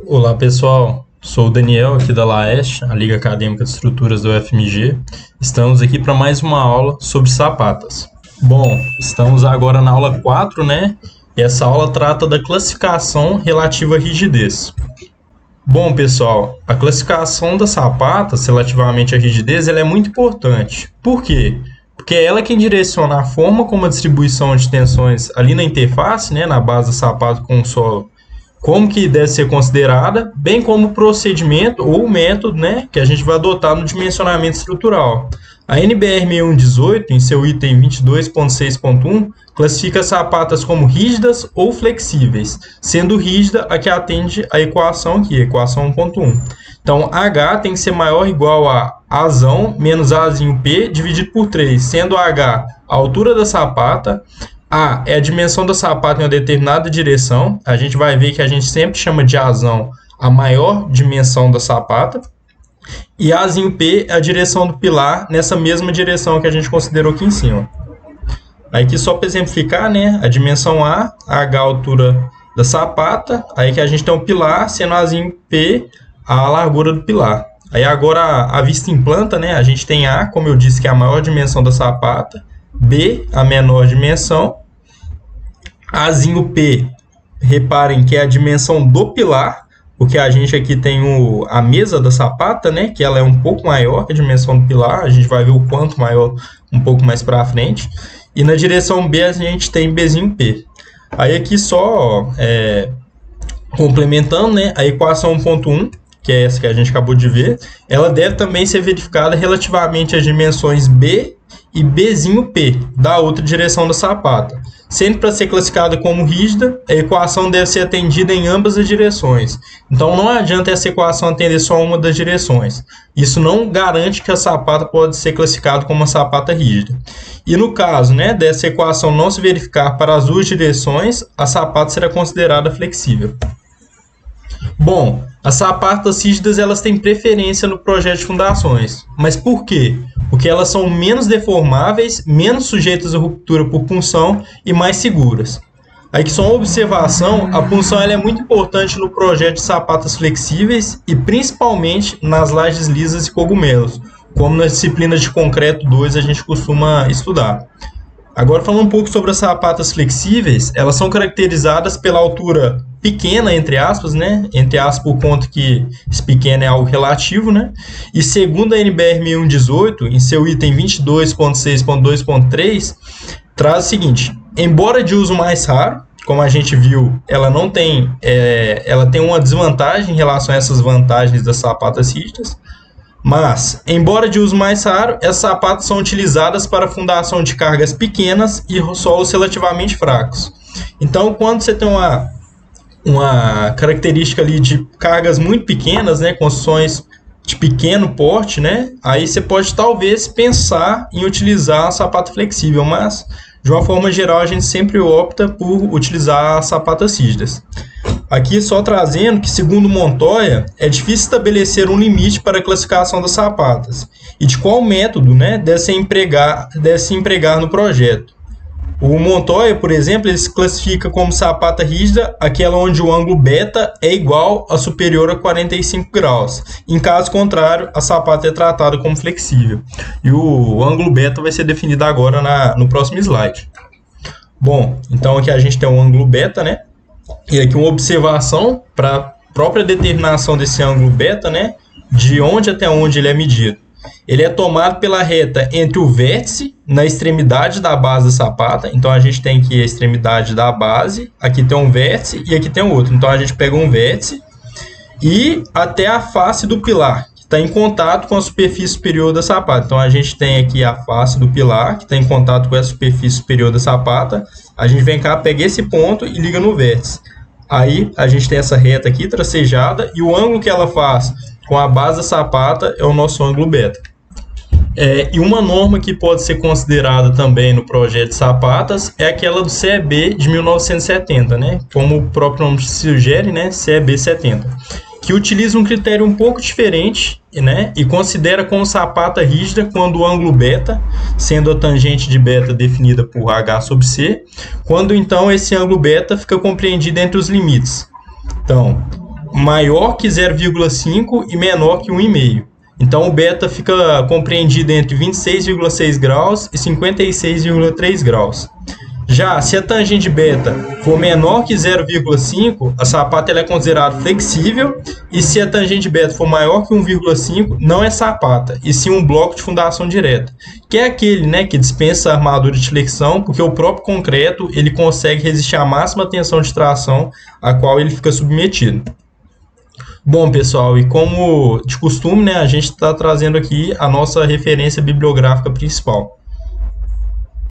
Olá pessoal, sou o Daniel aqui da LAESH, a Liga Acadêmica de Estruturas do UFMG. Estamos aqui para mais uma aula sobre sapatas. Bom, estamos agora na aula 4, né? E essa aula trata da classificação relativa à rigidez. Bom pessoal, a classificação das sapatas relativamente à rigidez ela é muito importante. Por quê? Porque é ela quem direciona a forma como a distribuição de tensões ali na interface, né, na base do sapato com o solo, como que deve ser considerada, bem como o procedimento ou o método, né, que a gente vai adotar no dimensionamento estrutural. A NBR 6118, em seu item 22.6.1, classifica sapatas como rígidas ou flexíveis, sendo rígida a que atende a equação aqui, equação 1.1. Então, H tem que ser maior ou igual a Azão menos Azinho P dividido por 3, sendo H a altura da sapata, A é a dimensão da sapata em uma determinada direção. A gente vai ver que a gente sempre chama de Azão a maior dimensão da sapata. E Azinho P é a direção do pilar nessa mesma direção que a gente considerou aqui em cima. Aqui só para exemplificar, né? A dimensão A, H a altura da sapata. Aí que a gente tem o pilar, sendo Azinho P a largura do pilar. Aí agora a vista em planta, né? A gente tem A, como eu disse, que é a maior dimensão da sapata. B, a menor dimensão. Azinho P, reparem que é a dimensão do pilar, porque a gente aqui tem a mesa da sapata, né, que ela é um pouco maior que a dimensão do pilar, a gente vai ver o quanto maior um pouco mais para frente. E na direção B a gente tem Bzinho P. Aí aqui só complementando, né, a equação 1.1, que é essa que a gente acabou de ver, ela deve também ser verificada relativamente às dimensões B e Bzinho P, da outra direção da sapata. Sendo para ser classificada como rígida, a equação deve ser atendida em ambas as direções. Então não adianta essa equação atender só uma das direções. Isso não garante que a sapata pode ser classificada como uma sapata rígida. E no caso, né, dessa equação não se verificar para as duas direções, a sapata será considerada flexível. Bom, as sapatas rígidas elas têm preferência no projeto de fundações. Mas por quê? Porque elas são menos deformáveis, menos sujeitas a ruptura por punção e mais seguras. Aí que só uma observação, a punção ela é muito importante no projeto de sapatas flexíveis e principalmente nas lajes lisas e cogumelos, como nas disciplinas de concreto 2 a gente costuma estudar. Agora falando um pouco sobre as sapatas flexíveis, elas são caracterizadas pela altura pequena, entre aspas, né? Entre aspas, por conta que esse pequeno é algo relativo, né? E segundo a NBR 6118, em seu item 22.6.2.3, traz o seguinte: embora de uso mais raro, como a gente viu, ela tem uma desvantagem em relação a essas vantagens das sapatas rígidas. Mas, embora de uso mais raro, essas sapatas são utilizadas para fundação de cargas pequenas e solos relativamente fracos. Então, quando você tem uma característica ali de cargas muito pequenas, né, construções de pequeno porte, né, aí você pode talvez pensar em utilizar a sapata flexível, mas de uma forma geral a gente sempre opta por utilizar as sapatas rígidas. Aqui só trazendo que, segundo Montoya, é difícil estabelecer um limite para a classificação das sapatas e de qual método, né, deve se empregar no projeto. O Montoya, por exemplo, ele se classifica como sapata rígida aquela onde o ângulo beta é igual a superior a 45 graus. Em caso contrário, a sapata é tratada como flexível. E o ângulo beta vai ser definido agora no próximo slide. Bom, então aqui a gente tem um ângulo beta, né? E aqui uma observação para a própria determinação desse ângulo beta, né? De onde até onde ele é medido. Ele é tomado pela reta entre o vértice na extremidade da base da sapata. Então a gente tem aqui a extremidade da base, aqui tem um vértice e aqui tem outro. Então a gente pega um vértice e até a face do pilar, que está em contato com a superfície superior da sapata. Então a gente tem aqui a face do pilar, que está em contato com a superfície superior da sapata. A gente vem cá, pega esse ponto e liga no vértice. Aí a gente tem essa reta aqui tracejada e o ângulo que ela faz com a base da sapata é o nosso ângulo beta. E uma norma que pode ser considerada também no projeto de sapatas é aquela do CEB de 1970, né? Como o próprio nome sugere, né? CEB 70, que utiliza um critério um pouco diferente, né? E considera como sapata rígida quando o ângulo beta, sendo a tangente de beta definida por H sobre C, quando então esse ângulo beta fica compreendido entre os limites. Então, maior que 0,5 e menor que 1,5. Então, o beta fica compreendido entre 26,6 graus e 56,3 graus. Já se a tangente beta for menor que 0,5, a sapata ela é considerada flexível, e se a tangente beta for maior que 1,5, não é sapata, e sim um bloco de fundação direta, que é aquele, né, que dispensa a armadura de flexão, porque o próprio concreto ele consegue resistir à máxima tensão de tração a qual ele fica submetido. Bom, pessoal, e como de costume, né, a gente está trazendo aqui a nossa referência bibliográfica principal.